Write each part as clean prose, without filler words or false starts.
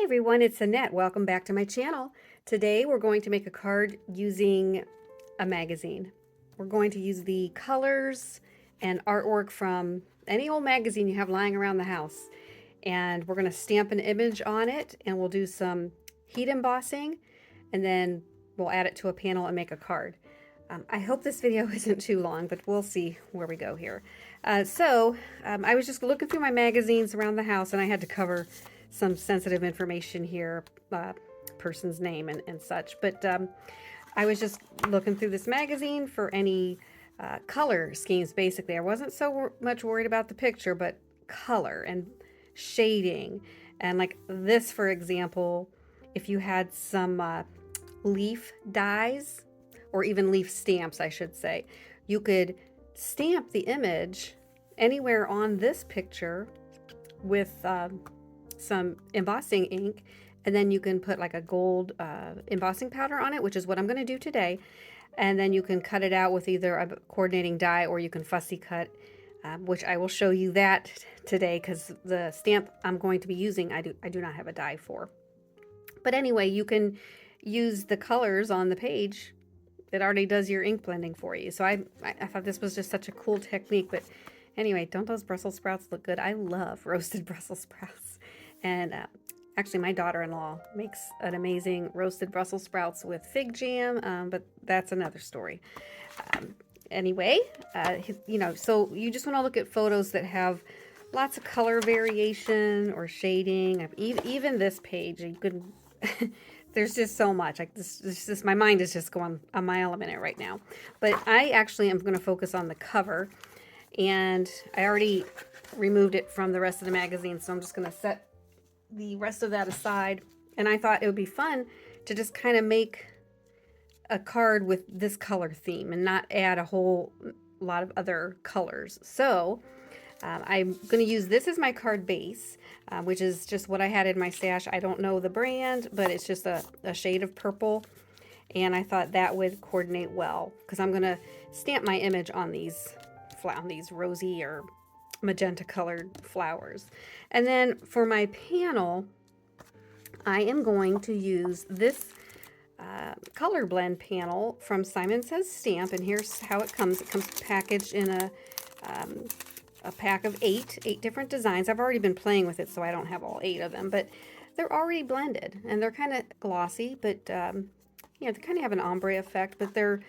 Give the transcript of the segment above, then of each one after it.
everyone, it's Annette. Welcome back to my channel. Today we're going to make a card using a magazine. We're going to use the colors and artwork from any old magazine you have lying around the house. And we're going to stamp an image on it, and we'll do some heat embossing, and then we'll add it to a panel and make a card. I hope this video isn't too long, but we'll see where we go here. I was just looking through my magazines around the house, and I had to cover some sensitive information here, person's name and such. But I was just looking through this magazine for any color schemes, basically. I wasn't so much worried about the picture, but color and shading. And like this, for example, if you had some leaf dies, or even leaf stamps, I should say, you could stamp the image anywhere on this picture with some embossing ink, and then you can put like a gold embossing powder on it, which is what I'm going to do today. And then you can cut it out with either a coordinating die, or you can fussy cut, which I will show you that today, because the stamp I'm going to be using I do not have a die for. But anyway, you can use the colors on the page. It already does your ink blending for you. So I thought this was just such a cool technique. But anyway, don't those Brussels sprouts look good? I love roasted Brussels sprouts. And actually, my daughter-in-law makes an amazing roasted Brussels sprouts with fig jam, but that's another story. Anyway, so you just want to look at photos that have lots of color variation or shading. Even this page, you could... There's just so much. Like this, my mind is just going a mile a minute right now. But I actually am going to focus on the cover, and I already removed it from the rest of the magazine, so I'm just going to set the rest of that aside. And I thought it would be fun to just kind of make a card with this color theme and not add a whole lot of other colors. So I'm going to use this as my card base, which is just what I had in my stash. I don't know the brand, but it's just a shade of purple. And I thought that would coordinate well, because I'm going to stamp my image on these rosy or magenta colored flowers. And then for my panel, I am going to use this color blend panel from Simon Says Stamp. And here's how it comes. It comes packaged in a pack of eight different designs. I've already been playing with it, so I don't have all 8 of them, but they're already blended, and they're kind of glossy, but they kind of have an ombre effect, but they're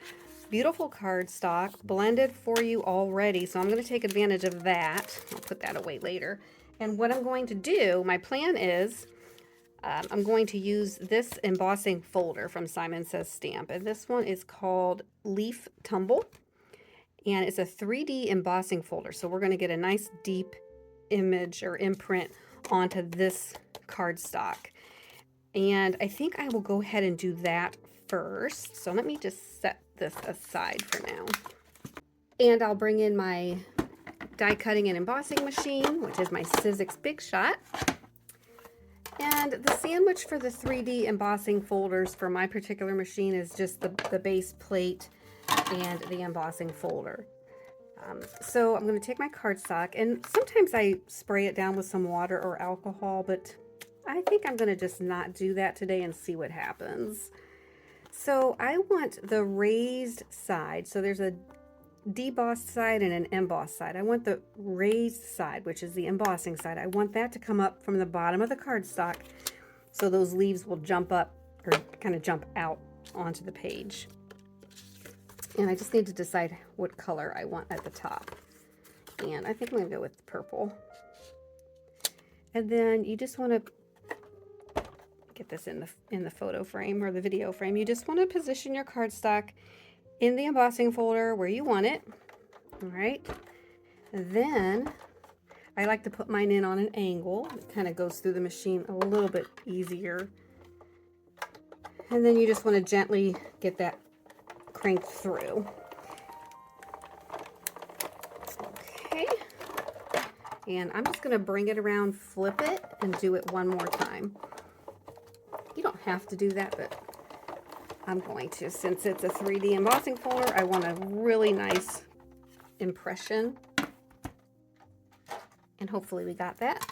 beautiful cardstock, blended for you already, so I'm going to take advantage of that. I'll put that away later. And what I'm going to do, my plan is, I'm going to use this embossing folder from Simon Says Stamp, and this one is called Leaf Tumble. And it's a 3D embossing folder. So we're going to get a nice deep image or imprint onto this cardstock. And I think I will go ahead and do that first. So let me just set this aside for now. And I'll bring in my die cutting and embossing machine, which is my Sizzix Big Shot. And the sandwich for the 3D embossing folders for my particular machine is just the base plate and the embossing folder. So I'm going to take my cardstock, and sometimes I spray it down with some water or alcohol, but I think I'm going to just not do that today and see what happens. So I want the raised side. So there's a debossed side and an embossed side. I want the raised side, which is the embossing side. I want that to come up from the bottom of the cardstock, so those leaves will jump up or kind of jump out onto the page. And I just need to decide what color I want at the top. And I think I'm going to go with purple. And then you just want to get this in the photo frame or the video frame. You just want to position your cardstock in the embossing folder where you want it. All right. And then I like to put mine in on an angle. It kind of goes through the machine a little bit easier. And then you just want to gently get that cranked through. Okay, and I'm just going to bring it around, flip it, and do it one more time. You don't have to do that, but I'm going to. Since it's a 3D embossing folder, I want a really nice impression, and hopefully we got that.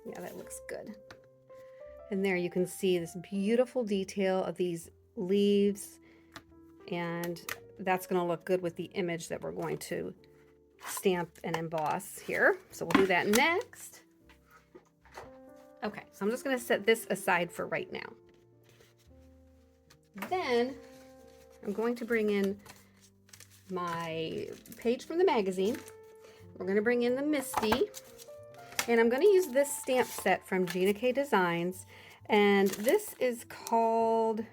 Yeah, that looks good. And there you can see this beautiful detail of these leaves, and that's going to look good with the image that we're going to stamp and emboss here. So we'll do that next. Okay, so I'm just going to set this aside for right now. Then I'm going to bring in my page from the magazine. We're going to bring in the Misty, and I'm going to use this stamp set from Gina K Designs, and this is called,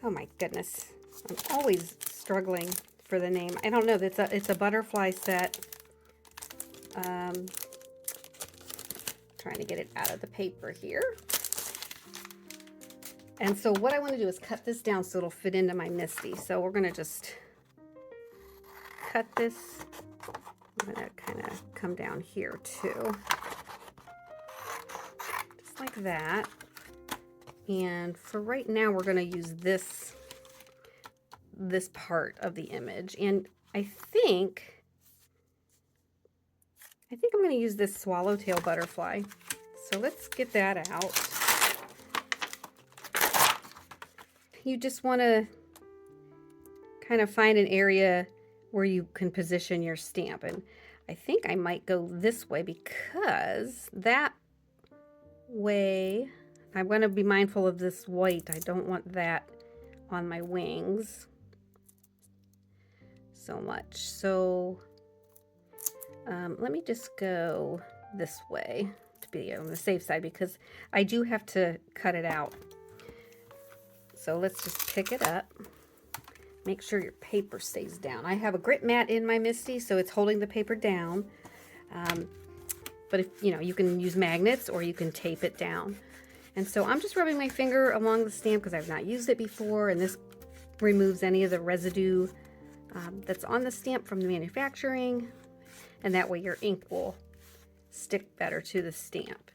oh my goodness, I'm always struggling for the name. I don't know, it's a butterfly set. Trying to get it out of the paper here. And so what I want to do is cut this down so it'll fit into my Misty. So we're going to just cut this. I'm going to kind of come down here too. Just like that. And for right now, we're going to use this part of the image. And I think I'm going to use this swallowtail butterfly. So let's get that out. You just want to kind of find an area where you can position your stamp. And I think I might go this way because that way, I'm going to be mindful of this white. I don't want that on my wings so much. So let me just go this way to be on the safe side because I do have to cut it out. So let's just pick it up. Make sure your paper stays down. I have a grit mat in my Misty, so it's holding the paper down. But if you can use magnets or you can tape it down. And so I'm just rubbing my finger along the stamp because I've not used it before, and this removes any of the residue that's on the stamp from the manufacturing, and that way your ink will stick better to the stamp.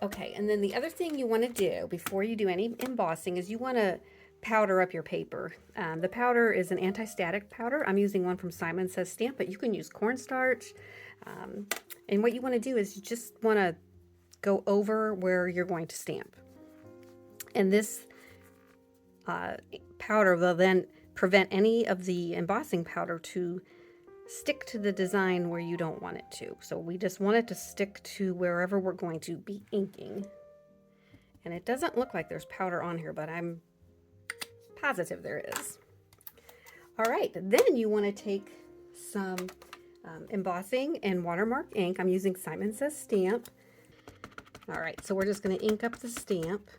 Okay, and then the other thing you want to do before you do any embossing is you want to powder up your paper. The powder is an anti-static powder. I'm using one from Simon Says Stamp, but you can use cornstarch. And what you want to do is you just want to go over where you're going to stamp. And this powder will then prevent any of the embossing powder to stick to the design where you don't want it to. So we just want it to stick to wherever we're going to be inking. And it doesn't look like there's powder on here, but I'm positive there is. All right, then you want to take some embossing and watermark ink. I'm using Simon Says Stamp. All right, so we're just going to ink up the stamp.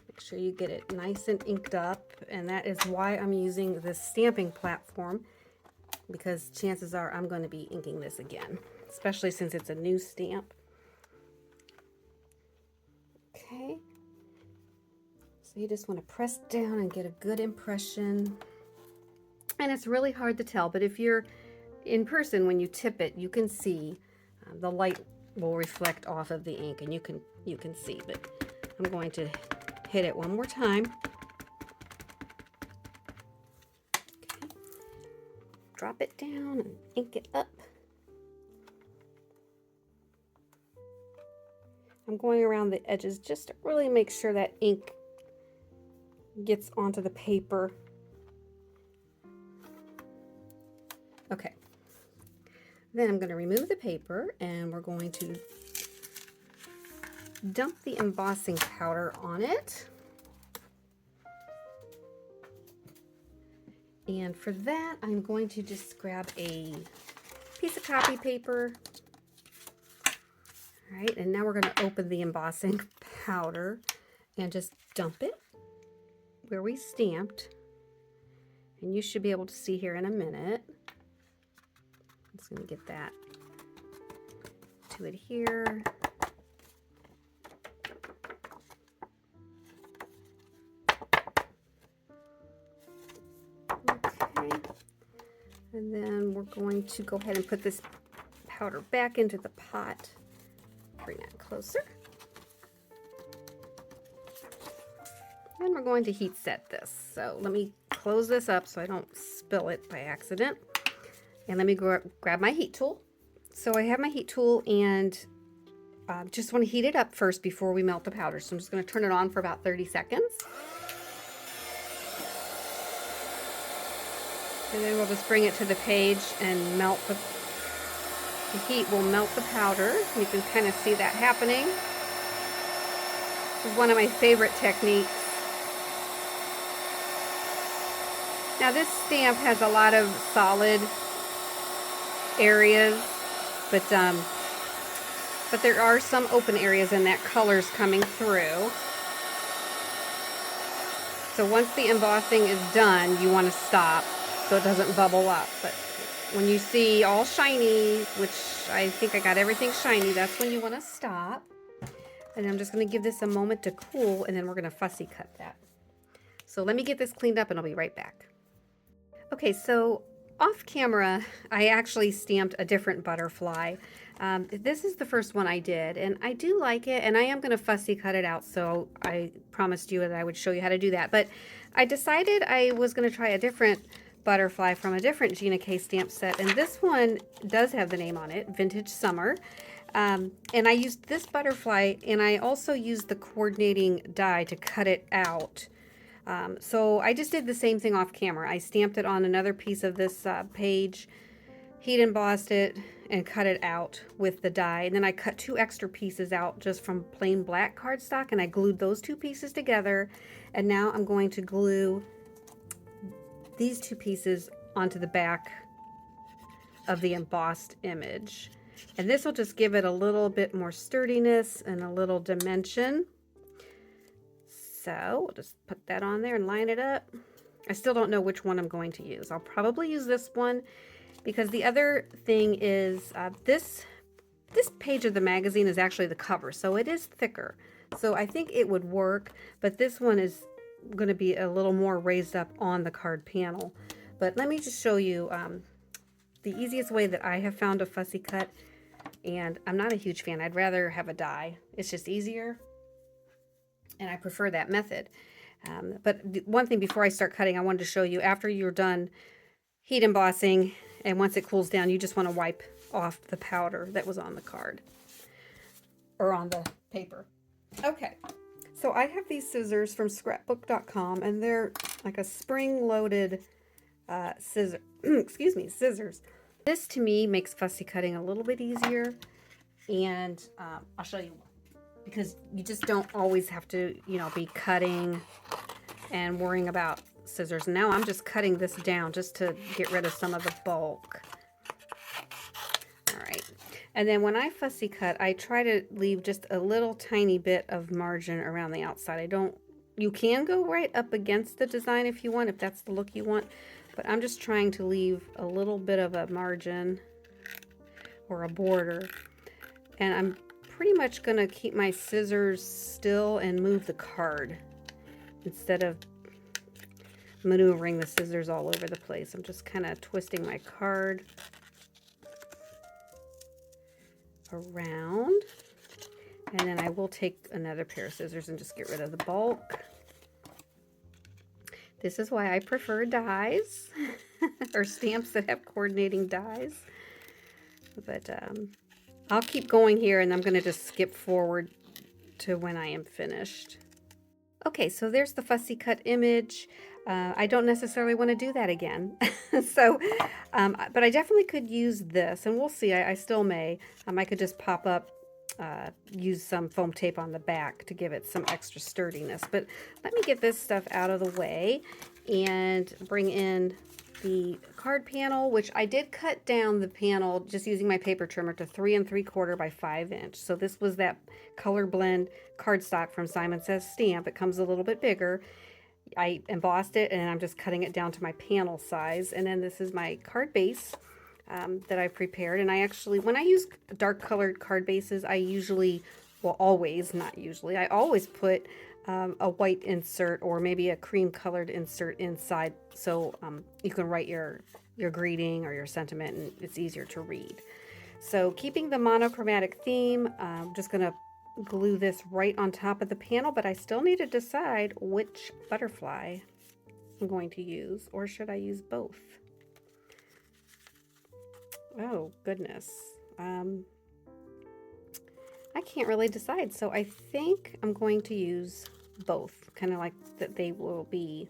Make sure you get it nice and inked up, and that is why I'm using this stamping platform, because chances are I'm going to be inking this again, especially since it's a new stamp. Okay, so you just want to press down and get a good impression. And it's really hard to tell, but if you're in person, when you tip it, you can see the light will reflect off of the ink, and you can see. But I'm going to hit it one more time. Drop it down and ink it up. I'm going around the edges just to really make sure that ink gets onto the paper. Okay. Then I'm going to remove the paper, and we're going to dump the embossing powder on it. And for that, I'm going to just grab a piece of copy paper. All right, and now we're going to open the embossing powder and just dump it where we stamped. And you should be able to see here in a minute. I'm just going to get that to adhere. And then we're going to go ahead and put this powder back into the pot. Bring that closer. And we're going to heat set this. So let me close this up so I don't spill it by accident. And let me grab my heat tool. So I have my heat tool, and just want to heat it up first before we melt the powder. So I'm just going to turn it on for about 30 seconds. And then we'll just bring it to the page and melt the heat will melt the powder. You can kind of see that happening. This is one of my favorite techniques. Now this stamp has a lot of solid areas, but there are some open areas and that color's coming through. So once the embossing is done, you want to stop so it doesn't bubble up. But when you see all shiny, which I think I got everything shiny, that's when you want to stop. And I'm just going to give this a moment to cool, and then we're going to fussy cut that. So let me get this cleaned up and I'll be right back. Okay, so off camera, I actually stamped a different butterfly. This is the first one I did, and I do like it, and I am going to fussy cut it out, so I promised you that I would show you how to do that. But I decided I was going to try a different butterfly from a different Gina K stamp set, and this one does have the name on it, Vintage Summer. And I used this butterfly, and I also used the coordinating die to cut it out. So I just did the same thing off camera. I stamped it on another piece of this page, heat embossed it, and cut it out with the die. And then I cut 2 extra pieces out just from plain black cardstock, and I glued those 2 pieces together. And now I'm going to glue these 2 pieces onto the back of the embossed image. And this will just give it a little bit more sturdiness and a little dimension. So we'll just put that on there and line it up. I still don't know which one I'm going to use. I'll probably use this one because the other thing is this page of the magazine is actually the cover, so it is thicker. So I think it would work, but this one is going to be a little more raised up on the card panel. But let me just show you the easiest way that I have found to fussy cut, and I'm not a huge fan. I'd rather have a die. It's just easier, and I prefer that method. But one thing before I start cutting, I wanted to show you after you're done heat embossing, and once it cools down, you just want to wipe off the powder that was on the card or on the paper. Okay, so I have these scissors from scrapbook.com, and they're like a spring-loaded scissors. This to me makes fussy cutting a little bit easier, and I'll show you because you just don't always have to, be cutting and worrying about scissors. Now I'm just cutting this down just to get rid of some of the bulk. All right. And then when I fussy cut, I try to leave just a little tiny bit of margin around the outside. You can go right up against the design if you want, if that's the look you want, but I'm just trying to leave a little bit of a margin or a border. And I'm pretty much going to keep my scissors still and move the card instead of maneuvering the scissors all over the place. I'm just kind of twisting my card around, and then I will take another pair of scissors and just get rid of the bulk. This is why I prefer dies or stamps that have coordinating dies. But I'll keep going here, and I'm going to just skip forward to when I am finished. Okay, so there's the fussy cut image. I don't necessarily want to do that again. But I definitely could use this, and we'll see. I still may. I could just pop up, use some foam tape on the back to give it some extra sturdiness. But let me get this stuff out of the way and bring in the card panel, which I did cut down the panel just using my paper trimmer to 3 3/4 by 5 inch. So this was that color blend cardstock from Simon Says Stamp. It comes a little bit bigger. I embossed it, and I'm just cutting it down to my panel size. And then this is my card base that I prepared. And I actually, when I use dark colored card bases, I usually, well, always, not usually, I always put a white insert or maybe a cream colored insert inside, so you can write your greeting or your sentiment, and it's easier to read. So keeping the monochromatic theme, I'm just going to glue this right on top of the panel, but I still need to decide which butterfly I'm going to use, or should I use both? Oh goodness. I can't really decide, so I think I'm going to use both, kind of like that they will be.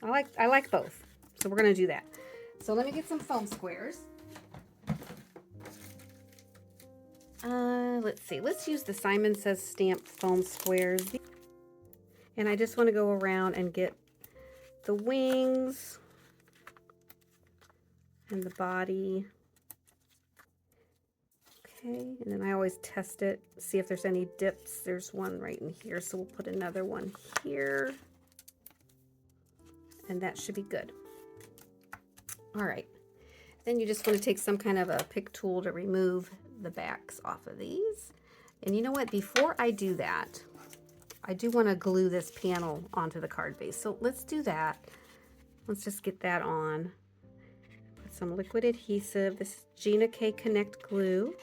I like both, so we're gonna do that. So let me get some foam squares. Let's see. Let's use the Simon Says stamped foam squares, and I just want to go around and get the wings and the body. Okay, and then I always test it, see if there's any dips. There's one right in here, so we'll put another one here. And that should be good. All right, then you just want to take some kind of a pick tool to remove the backs off of these. And you know what, before I do that, I do want to glue this panel onto the card base. So let's do that. Let's just get that on. Put some liquid adhesive. This is Gina K Connect glue.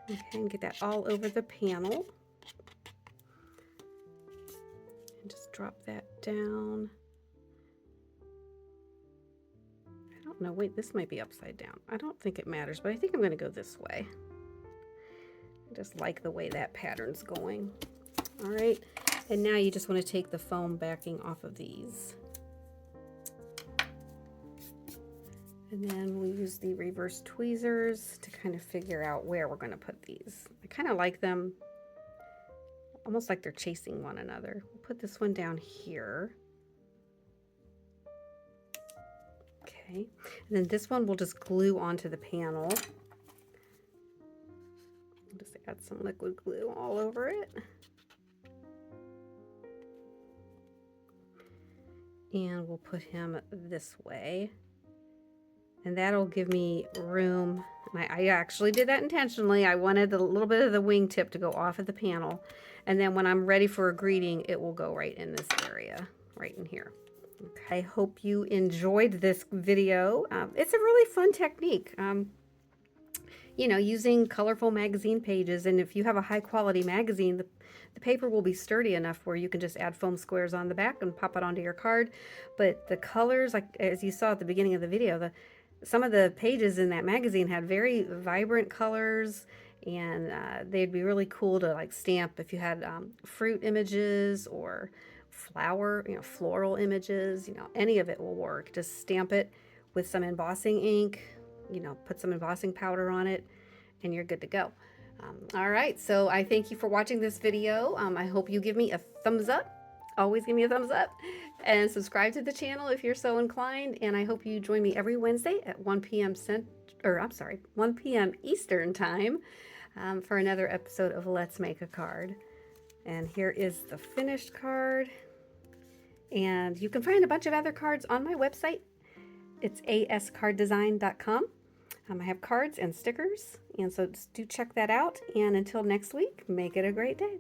Okay, and get that all over the panel. And just drop that down. I don't know, wait, this might be upside down. I don't think it matters, but I think I'm going to go this way. I just like the way that pattern's going. All right, and now you just want to take the foam backing off of these. And then we'll use the reverse tweezers to kind of figure out where we're going to put these. I kind of like them almost like they're chasing one another. We'll put this one down here. Okay, and then this one we'll just glue onto the panel. I'll just add some liquid glue all over it. And we'll put him this way. And that'll give me room. And I actually did that intentionally. I wanted a little bit of the wingtip to go off of the panel. And then when I'm ready for a greeting, it will go right in this area, right in here. Okay, I hope you enjoyed this video. It's a really fun technique. You know, using colorful magazine pages. And if you have a high quality magazine, the paper will be sturdy enough where you can just add foam squares on the back and pop it onto your card. But the colors, like as you saw at the beginning of the video, some of the pages in that magazine had very vibrant colors, and they'd be really cool to like stamp if you had fruit images or flower, you know, floral images. You know, any of it will work. Just stamp it with some embossing ink, you know, put some embossing powder on it, and you're good to go. All right, so I thank you for watching this video. I hope you give me a thumbs up. Always give me a thumbs up, and subscribe to the channel if you're so inclined. And I hope you join me every Wednesday at 1 p.m. 1 p.m. Eastern time for another episode of Let's Make a Card. And here is the finished card. And you can find a bunch of other cards on my website. It's ascarddesign.com. I have cards and stickers, and so do check that out. And until next week, make it a great day.